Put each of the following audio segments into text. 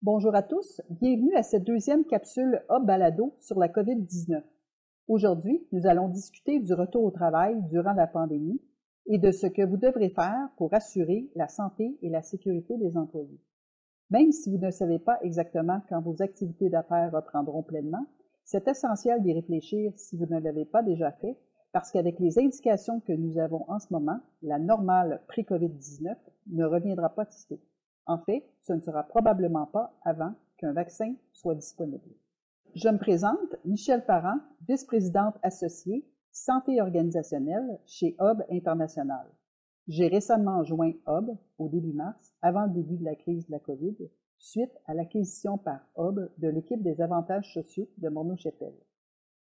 Bonjour à tous, bienvenue à cette deuxième capsule Hub Balado sur la COVID-19. Aujourd'hui, nous allons discuter du retour au travail durant la pandémie et de ce que vous devrez faire pour assurer la santé et la sécurité des employés. Même si vous ne savez pas exactement quand vos activités d'affaires reprendront pleinement, c'est essentiel d'y réfléchir si vous ne l'avez pas déjà fait, parce qu'avec les indications que nous avons en ce moment, la normale pré-COVID-19 ne reviendra pas de sitôt. En fait, ce ne sera probablement pas avant qu'un vaccin soit disponible. Je me présente, Michèle Parent, vice-présidente associée santé organisationnelle chez Hub International. J'ai récemment joint Hub au début mars, avant le début de la crise de la COVID, suite à l'acquisition par Hub de l'équipe des avantages sociaux de Morneau-Chapelle.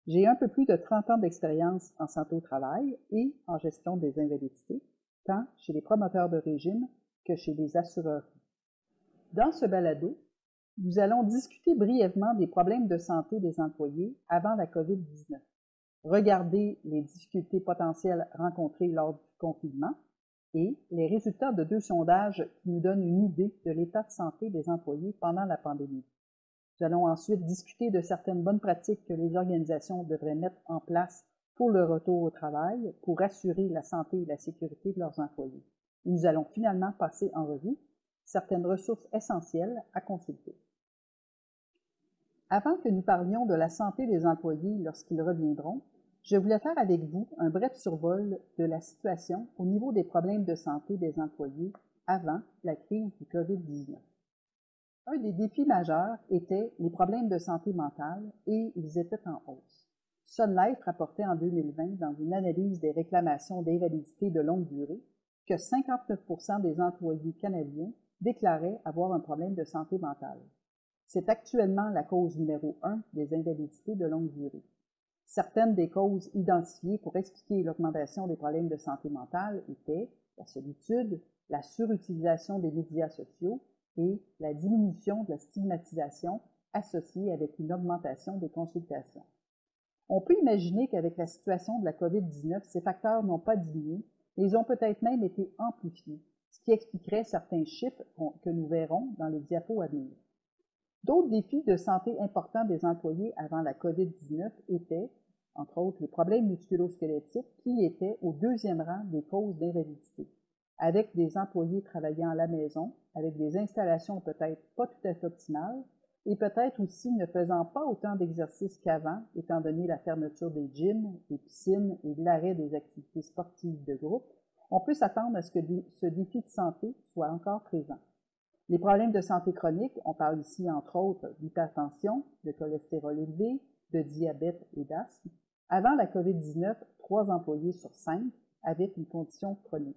J'ai un peu plus de 30 ans d'expérience en santé au travail et en gestion des invalidités, tant chez les promoteurs de régime que chez les assureurs. Dans ce balado, nous allons discuter brièvement des problèmes de santé des employés avant la COVID-19, regarder les difficultés potentielles rencontrées lors du confinement et les résultats de 2 sondages qui nous donnent une idée de l'état de santé des employés pendant la pandémie. Nous allons ensuite discuter de certaines bonnes pratiques que les organisations devraient mettre en place pour le retour au travail pour assurer la santé et la sécurité de leurs employés. Et nous allons finalement passer en revue certaines ressources essentielles à consulter. Avant que nous parlions de la santé des employés lorsqu'ils reviendront, je voulais faire avec vous un bref survol de la situation au niveau des problèmes de santé des employés avant la crise du COVID-19. Un des défis majeurs était les problèmes de santé mentale et ils étaient en hausse. Sun Life rapportait en 2020 dans une analyse des réclamations d'invalidité de longue durée que 59% des employés canadiens déclarait avoir un problème de santé mentale. C'est actuellement la cause numéro 1 des invalidités de longue durée. Certaines des causes identifiées pour expliquer l'augmentation des problèmes de santé mentale étaient la solitude, la surutilisation des médias sociaux et la diminution de la stigmatisation associée avec une augmentation des consultations. On peut imaginer qu'avec la situation de la COVID-19, ces facteurs n'ont pas diminué, mais ils ont peut-être même été amplifiés, ce qui expliquerait certains chiffres que nous verrons dans les diapos à venir. D'autres défis de santé importants des employés avant la COVID-19 étaient, entre autres, les problèmes musculo-squelettiques qui étaient au 2e rang des causes d'invalidité, avec des employés travaillant à la maison, avec des installations peut-être pas tout à fait optimales, et peut-être aussi ne faisant pas autant d'exercices qu'avant, étant donné la fermeture des gyms, des piscines et l'arrêt des activités sportives de groupe, on peut s'attendre à ce que ce défi de santé soit encore présent. Les problèmes de santé chronique, on parle ici entre autres d'hypertension, de cholestérol élevé, de diabète et d'asthme. Avant la COVID-19, 3 employés sur 5 avaient une condition chronique.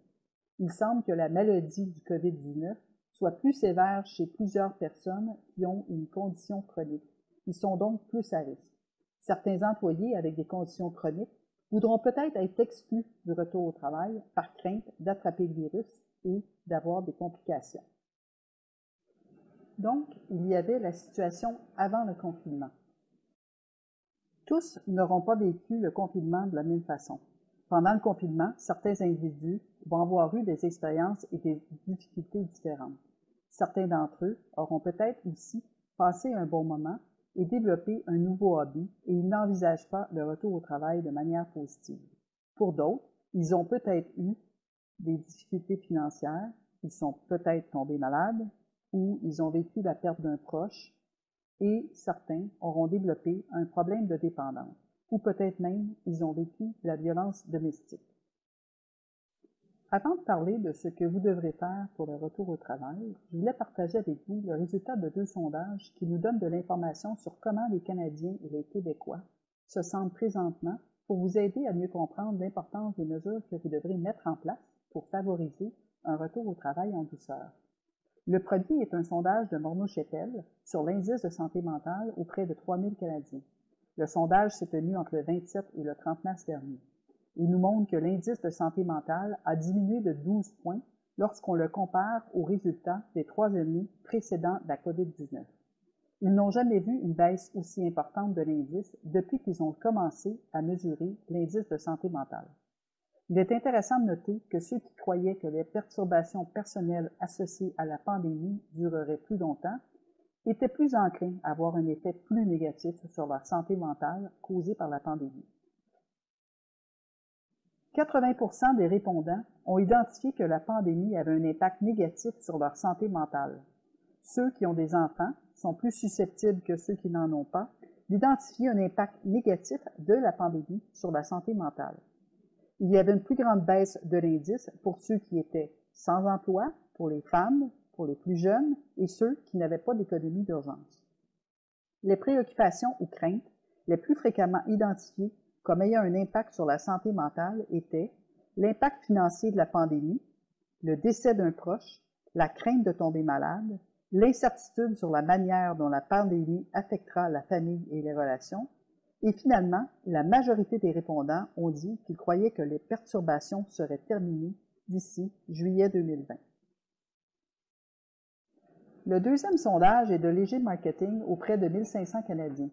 Il semble que la maladie du COVID-19 soit plus sévère chez plusieurs personnes qui ont une condition chronique. Ils sont donc plus à risque. Certains employés avec des conditions chroniques voudront peut-être être exclus du retour au travail par crainte d'attraper le virus et d'avoir des complications. Donc, il y avait la situation avant le confinement. Tous n'auront pas vécu le confinement de la même façon. Pendant le confinement, certains individus vont avoir eu des expériences et des difficultés différentes. Certains d'entre eux auront peut-être aussi passé un bon moment et développé un nouveau hobby et ils n'envisagent pas le retour au travail de manière positive. Pour d'autres, ils ont peut-être eu des difficultés financières, ils sont peut-être tombés malades ou ils ont vécu la perte d'un proche et certains auront développé un problème de dépendance ou peut-être même ils ont vécu de la violence domestique. Avant de parler de ce que vous devrez faire pour le retour au travail, je voulais partager avec vous le résultat de 2 sondages qui nous donnent de l'information sur comment les Canadiens et les Québécois se sentent présentement pour vous aider à mieux comprendre l'importance des mesures que vous devrez mettre en place pour favoriser un retour au travail en douceur. Le premier est un sondage de Morneau-Chapelle sur l'indice de santé mentale auprès de 3000 Canadiens. Le sondage s'est tenu entre le 27 et le 30 mars dernier. Il nous montre que l'indice de santé mentale a diminué de 12 points lorsqu'on le compare aux résultats des 3 années précédant la COVID-19. Ils n'ont jamais vu une baisse aussi importante de l'indice depuis qu'ils ont commencé à mesurer l'indice de santé mentale. Il est intéressant de noter que ceux qui croyaient que les perturbations personnelles associées à la pandémie dureraient plus longtemps étaient plus enclins à avoir un effet plus négatif sur leur santé mentale causée par la pandémie. 80% des répondants ont identifié que la pandémie avait un impact négatif sur leur santé mentale. Ceux qui ont des enfants sont plus susceptibles que ceux qui n'en ont pas d'identifier un impact négatif de la pandémie sur la santé mentale. Il y avait une plus grande baisse de l'indice pour ceux qui étaient sans emploi, pour les femmes, pour les plus jeunes et ceux qui n'avaient pas d'économie d'urgence. Les préoccupations ou craintes les plus fréquemment identifiées comme ayant un impact sur la santé mentale étaient l'impact financier de la pandémie, le décès d'un proche, la crainte de tomber malade, l'incertitude sur la manière dont la pandémie affectera la famille et les relations, et finalement, la majorité des répondants ont dit qu'ils croyaient que les perturbations seraient terminées d'ici juillet 2020. Le deuxième sondage est de Léger Marketing auprès de 1500 Canadiens.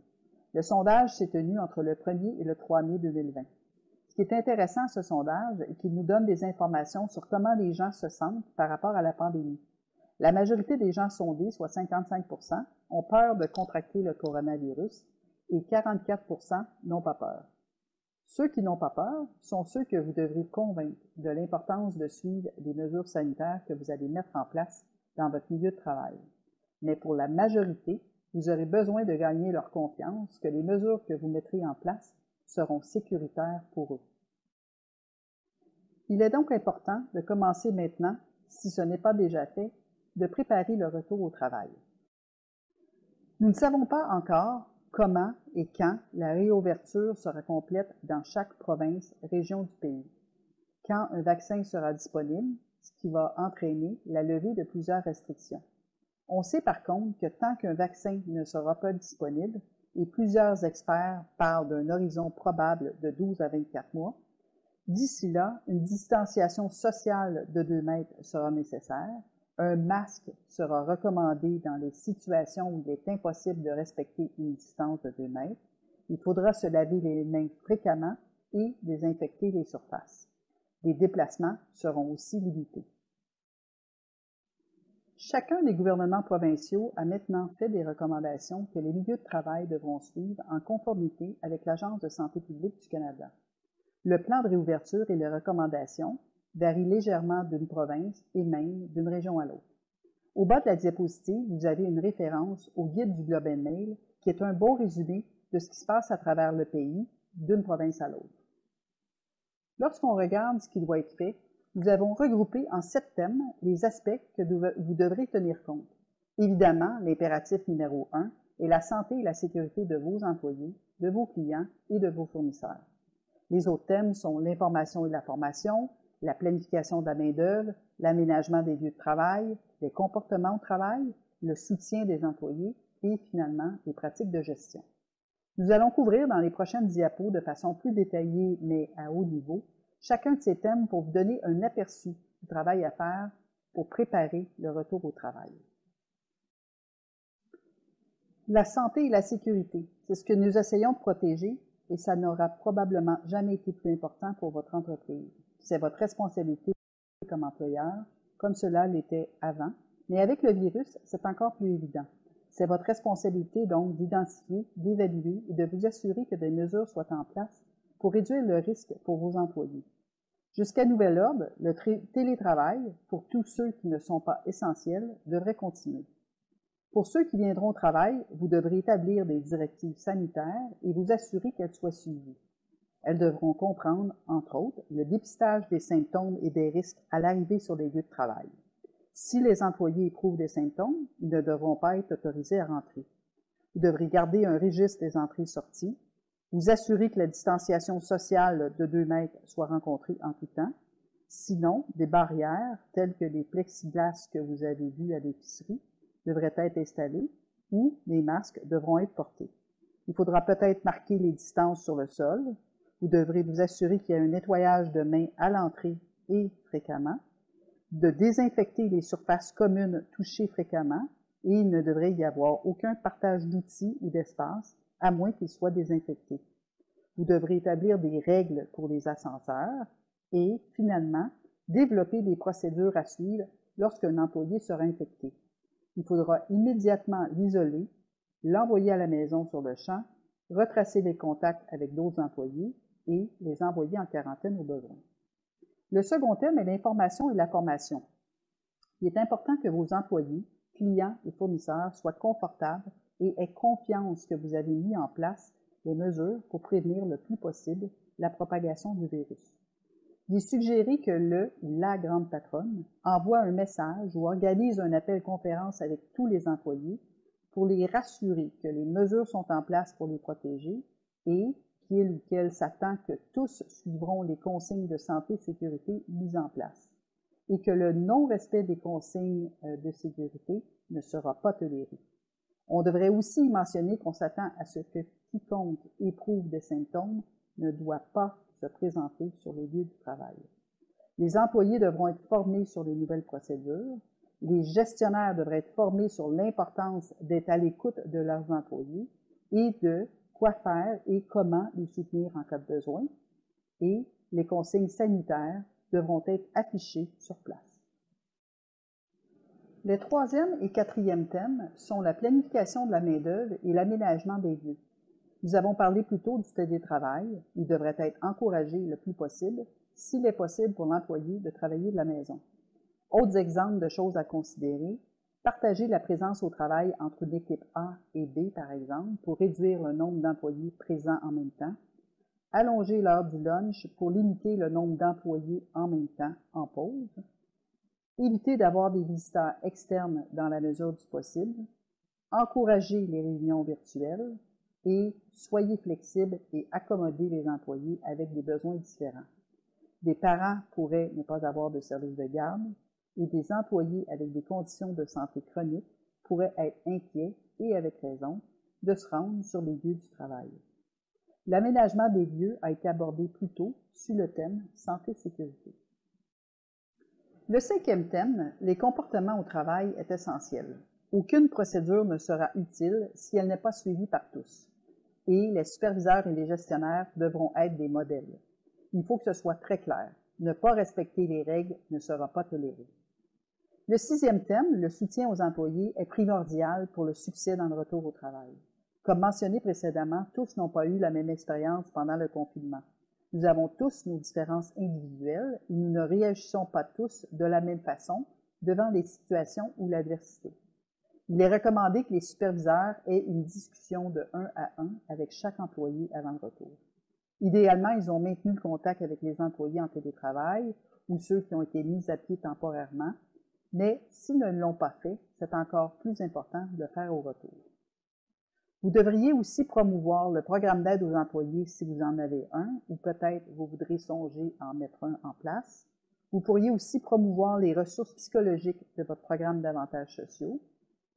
Le sondage s'est tenu entre le 1er et le 3 mai 2020. Ce qui est intéressant à ce sondage est qu'il nous donne des informations sur comment les gens se sentent par rapport à la pandémie. La majorité des gens sondés, soit 55%, ont peur de contracter le coronavirus et 44% n'ont pas peur. Ceux qui n'ont pas peur sont ceux que vous devrez convaincre de l'importance de suivre les mesures sanitaires que vous allez mettre en place dans votre milieu de travail. Mais pour la majorité, vous aurez besoin de gagner leur confiance que les mesures que vous mettrez en place seront sécuritaires pour eux. Il est donc important de commencer maintenant, si ce n'est pas déjà fait, de préparer le retour au travail. Nous ne savons pas encore comment et quand la réouverture sera complète dans chaque province, région du pays, quand un vaccin sera disponible, ce qui va entraîner la levée de plusieurs restrictions. On sait par contre que tant qu'un vaccin ne sera pas disponible, et plusieurs experts parlent d'un horizon probable de 12 à 24 mois, d'ici là, une distanciation sociale de 2 mètres sera nécessaire, un masque sera recommandé dans les situations où il est impossible de respecter une distance de 2 mètres, il faudra se laver les mains fréquemment et désinfecter les surfaces. Les déplacements seront aussi limités. Chacun des gouvernements provinciaux a maintenant fait des recommandations que les milieux de travail devront suivre en conformité avec l'Agence de santé publique du Canada. Le plan de réouverture et les recommandations varient légèrement d'une province et même d'une région à l'autre. Au bas de la diapositive, vous avez une référence au guide du Globe and Mail qui est un beau résumé de ce qui se passe à travers le pays, d'une province à l'autre. Lorsqu'on regarde ce qui doit être fait, nous avons regroupé en 7 thèmes les aspects que vous devrez tenir compte. Évidemment, l'impératif numéro 1 est la santé et la sécurité de vos employés, de vos clients et de vos fournisseurs. Les autres thèmes sont l'information et la formation, la planification de la main-d'œuvre, l'aménagement des lieux de travail, les comportements au travail, le soutien des employés et finalement les pratiques de gestion. Nous allons couvrir dans les prochaines diapos de façon plus détaillée mais à haut niveau chacun de ces thèmes pour vous donner un aperçu du travail à faire pour préparer le retour au travail. La santé et la sécurité, c'est ce que nous essayons de protéger et ça n'aura probablement jamais été plus important pour votre entreprise. C'est votre responsabilité comme employeur, comme cela l'était avant, mais avec le virus, c'est encore plus évident. C'est votre responsabilité donc d'identifier, d'évaluer et de vous assurer que des mesures soient en place pour réduire le risque pour vos employés. Jusqu'à nouvel ordre, le télétravail, pour tous ceux qui ne sont pas essentiels, devrait continuer. Pour ceux qui viendront au travail, vous devrez établir des directives sanitaires et vous assurer qu'elles soient suivies. Elles devront comprendre, entre autres, le dépistage des symptômes et des risques à l'arrivée sur les lieux de travail. Si les employés éprouvent des symptômes, ils ne devront pas être autorisés à rentrer. Vous devrez garder un registre des entrées-sorties, vous assurer que la distanciation sociale de 2 mètres soit rencontrée en tout temps. Sinon, des barrières, telles que les plexiglas que vous avez vus à l'épicerie, devraient être installées ou les masques devront être portés. Il faudra peut-être marquer les distances sur le sol. Vous devrez vous assurer qu'il y a un nettoyage de mains à l'entrée et fréquemment, de désinfecter les surfaces communes touchées fréquemment et il ne devrait y avoir aucun partage d'outils ou d'espace à moins qu'ils soient désinfectés. Vous devrez établir des règles pour les ascenseurs, Et, finalement, développer des procédures à suivre lorsqu'un employé sera infecté. Il faudra immédiatement l'isoler, l'envoyer à la maison sur le champ, retracer les contacts avec d'autres employés et les envoyer en quarantaine au besoin. Le second thème est l'information et la formation. Il est important que vos employés, clients et fournisseurs soient confortables et aient confiance que vous avez mis en place les mesures pour prévenir le plus possible la propagation du virus. Il est suggéré que le ou la grande patronne envoie un message ou organise un appel conférence avec tous les employés pour les rassurer que les mesures sont en place pour les protéger et qu'il ou qu'elle s'attend que tous suivront les consignes de santé et de sécurité mises en place et que le non-respect des consignes de sécurité ne sera pas toléré. On devrait aussi mentionner qu'on s'attend à ce que quiconque éprouve des symptômes ne doit pas se présenter sur les lieux du travail. Les employés devront être formés sur les nouvelles procédures. Les gestionnaires devraient être formés sur l'importance d'être à l'écoute de leurs employés et de quoi faire et comment les soutenir en cas de besoin. Et les consignes sanitaires devront être affichées sur place. Les troisième et quatrième thèmes sont la planification de la main-d'œuvre et l'aménagement des lieux. Nous avons parlé plus tôt du télétravail. Il devrait être encouragé le plus possible, s'il est possible pour l'employé de travailler de la maison. Autres exemples de choses à considérer, partager la présence au travail entre une équipe A et B, par exemple, pour réduire le nombre d'employés présents en même temps, allonger l'heure du lunch pour limiter le nombre d'employés en même temps en pause, éviter d'avoir des visiteurs externes dans la mesure du possible, encourager les réunions virtuelles et soyez flexibles et accommodez les employés avec des besoins différents. Des parents pourraient ne pas avoir de service de garde et des employés avec des conditions de santé chroniques pourraient être inquiets, et avec raison, de se rendre sur les lieux du travail. L'aménagement des lieux a été abordé plus tôt sur le thème santé-sécurité. Le cinquième thème, les comportements au travail, est essentiel. Aucune procédure ne sera utile si elle n'est pas suivie par tous. Et les superviseurs et les gestionnaires devront être des modèles. Il faut que ce soit très clair. Ne pas respecter les règles ne sera pas toléré. Le sixième thème, le soutien aux employés, est primordial pour le succès dans le retour au travail. Comme mentionné précédemment, tous n'ont pas eu la même expérience pendant le confinement. Nous avons tous nos différences individuelles et nous ne réagissons pas tous de la même façon devant les situations ou l'adversité. Il est recommandé que les superviseurs aient une discussion de 1 à 1 avec chaque employé avant le retour. Idéalement, ils ont maintenu le contact avec les employés en télétravail ou ceux qui ont été mis à pied temporairement, mais s'ils ne l'ont pas fait, c'est encore plus important de le faire au retour. Vous devriez aussi promouvoir le programme d'aide aux employés si vous en avez un, ou peut-être vous voudrez songer à en mettre un en place. Vous pourriez aussi promouvoir les ressources psychologiques de votre programme d'avantages sociaux.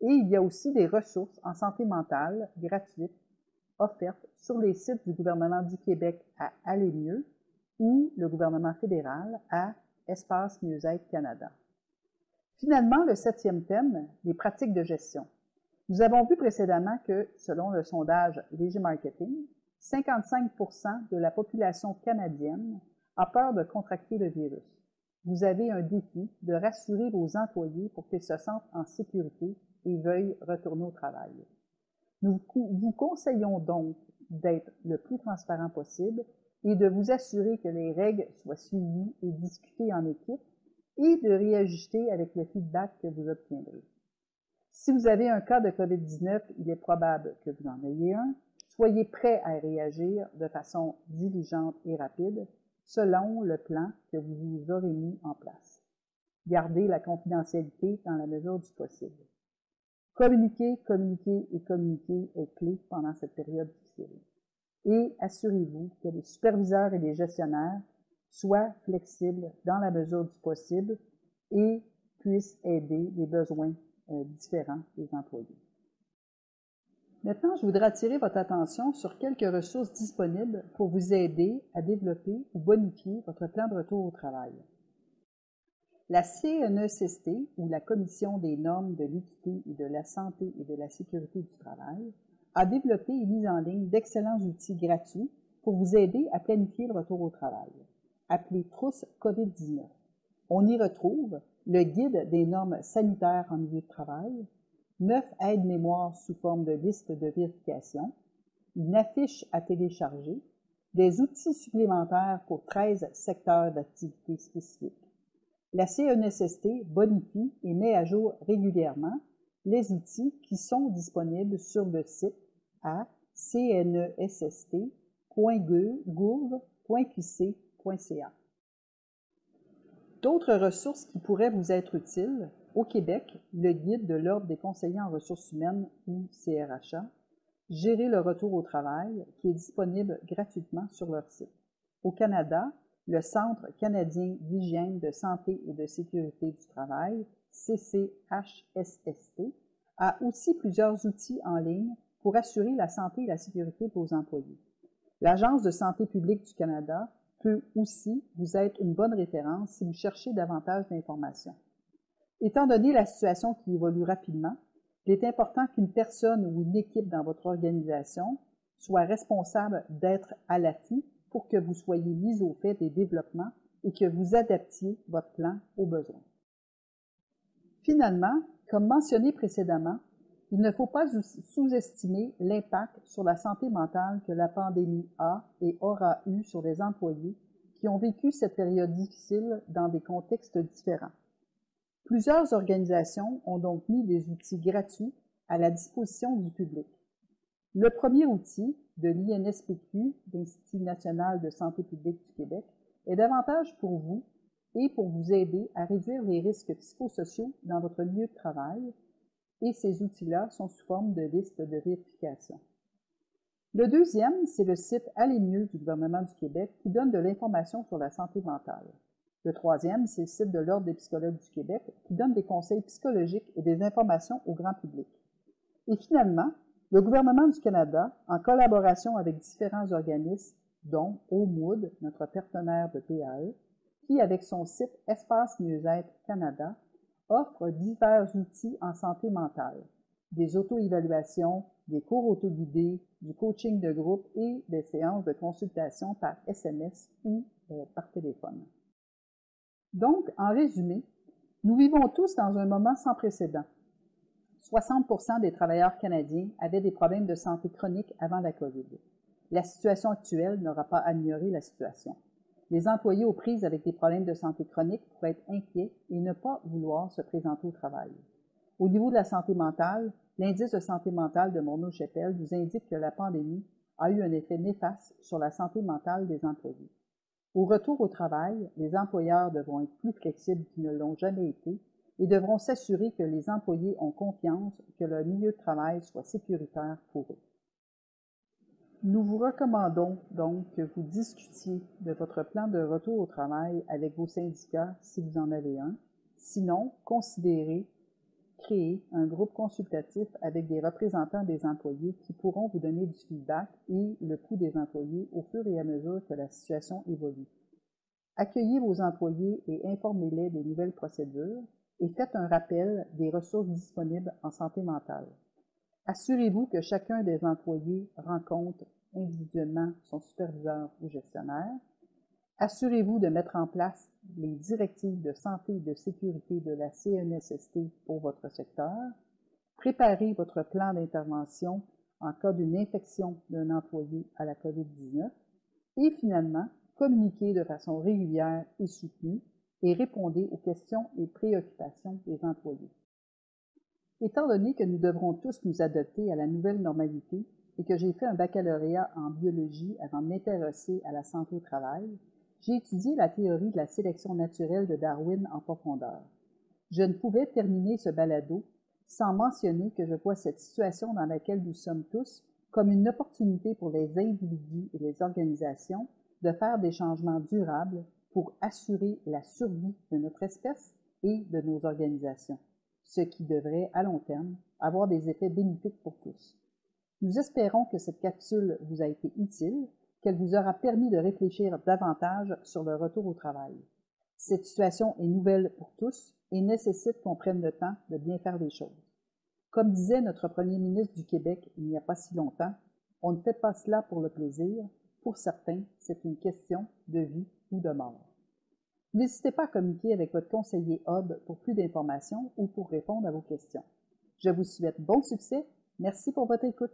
Et il y a aussi des ressources en santé mentale gratuites offertes sur les sites du gouvernement du Québec à Aller mieux ou le gouvernement fédéral à Espace Mieux-être Canada. Finalement, le septième thème, les pratiques de gestion. Nous avons vu précédemment que, selon le sondage Léger Marketing, 55% de la population canadienne a peur de contracter le virus. Vous avez un défi de rassurer vos employés pour qu'ils se sentent en sécurité et veuillent retourner au travail. Nous vous conseillons donc d'être le plus transparent possible et de vous assurer que les règles soient suivies et discutées en équipe et de réajuster avec le feedback que vous obtiendrez. Si vous avez un cas de COVID-19, il est probable que vous en ayez un. Soyez prêt à réagir de façon diligente et rapide selon le plan que vous aurez mis en place. Gardez la confidentialité dans la mesure du possible. Communiquer, communiquer et communiquer est clé pendant cette période difficile. Et assurez-vous que les superviseurs et les gestionnaires soient flexibles dans la mesure du possible et puissent aider les besoins différents des employés. Maintenant, je voudrais attirer votre attention sur quelques ressources disponibles pour vous aider à développer ou bonifier votre plan de retour au travail. La CNESST, ou la Commission des normes de l'équité et de la santé et de la sécurité du travail, a développé et mis en ligne d'excellents outils gratuits pour vous aider à planifier le retour au travail. appelé Trousse COVID-19. On y retrouve le guide des normes sanitaires en milieu de travail, 9 aides-mémoires sous forme de liste de vérification, une affiche à télécharger, des outils supplémentaires pour 13 secteurs d'activité spécifiques. La CNESST bonifie et met à jour régulièrement les outils qui sont disponibles sur le site à cnesst.gouv.qc.ca. D'autres ressources qui pourraient vous être utiles, au Québec, le guide de l'Ordre des conseillers en ressources humaines ou CRHA, Gérer le retour au travail, qui est disponible gratuitement sur leur site. Au Canada, le Centre canadien d'hygiène, de santé et de sécurité du travail, CCHSST, a aussi plusieurs outils en ligne pour assurer la santé et la sécurité de vos employés. L'Agence de santé publique du Canada peut aussi vous être une bonne référence si vous cherchez davantage d'informations. Étant donné la situation qui évolue rapidement, il est important qu'une personne ou une équipe dans votre organisation soit responsable d'être à l'affût pour que vous soyez mis au fait des développements et que vous adaptiez votre plan aux besoins. Finalement, comme mentionné précédemment, il ne faut pas sous-estimer l'impact sur la santé mentale que la pandémie a et aura eu sur les employés qui ont vécu cette période difficile dans des contextes différents. Plusieurs organisations ont donc mis des outils gratuits à la disposition du public. Le premier outil de l'INSPQ, l'Institut national de santé publique du Québec, est davantage pour vous et pour vous aider à réduire les risques psychosociaux dans votre milieu de travail, et ces outils-là sont sous forme de liste de vérification. Le deuxième, c'est le site Aller mieux du gouvernement du Québec qui donne de l'information sur la santé mentale. Le troisième, c'est le site de l'Ordre des psychologues du Québec qui donne des conseils psychologiques et des informations au grand public. Et finalement, le gouvernement du Canada, en collaboration avec différents organismes, dont OMOOD, notre partenaire de PAE, qui, avec son site Espace Mieux-être Canada, offre divers outils en santé mentale, des auto-évaluations, des cours autoguidés, du coaching de groupe et des séances de consultation par SMS ou par téléphone. Donc, en résumé, nous vivons tous dans un moment sans précédent. 60% des travailleurs canadiens avaient des problèmes de santé chronique avant la COVID. La situation actuelle n'aura pas amélioré la situation. Les employés aux prises avec des problèmes de santé chronique pourraient être inquiets et ne pas vouloir se présenter au travail. Au niveau de la santé mentale, l'indice de santé mentale de Morneau-Shepell nous indique que la pandémie a eu un effet néfaste sur la santé mentale des employés. Au retour au travail, les employeurs devront être plus flexibles qu'ils ne l'ont jamais été et devront s'assurer que les employés ont confiance que leur milieu de travail soit sécuritaire pour eux. Nous vous recommandons donc que vous discutiez de votre plan de retour au travail avec vos syndicats si vous en avez un. Sinon, considérez créer un groupe consultatif avec des représentants des employés qui pourront vous donner du feedback et le coût des employés au fur et à mesure que la situation évolue. Accueillez vos employés et informez-les des nouvelles procédures et faites un rappel des ressources disponibles en santé mentale. Assurez-vous que chacun des employés rencontre individuellement son superviseur ou gestionnaire. Assurez-vous de mettre en place les directives de santé et de sécurité de la CNESST pour votre secteur. Préparez votre plan d'intervention en cas d'une infection d'un employé à la COVID-19. Et finalement, communiquez de façon régulière et soutenue et répondez aux questions et préoccupations des employés. Étant donné que nous devrons tous nous adapter à la nouvelle normalité et que j'ai fait un baccalauréat en biologie avant de m'intéresser à la santé au travail, j'ai étudié la théorie de la sélection naturelle de Darwin en profondeur. Je ne pouvais terminer ce balado sans mentionner que je vois cette situation dans laquelle nous sommes tous comme une opportunité pour les individus et les organisations de faire des changements durables pour assurer la survie de notre espèce et de nos organisations, ce qui devrait, à long terme, avoir des effets bénéfiques pour tous. Nous espérons que cette capsule vous a été utile, qu'elle vous aura permis de réfléchir davantage sur le retour au travail. Cette situation est nouvelle pour tous et nécessite qu'on prenne le temps de bien faire les choses. Comme disait notre premier ministre du Québec il n'y a pas si longtemps, on ne fait pas cela pour le plaisir. Pour certains, c'est une question de vie ou de mort. N'hésitez pas à communiquer avec votre conseiller HOB pour plus d'informations ou pour répondre à vos questions. Je vous souhaite bon succès. Merci pour votre écoute.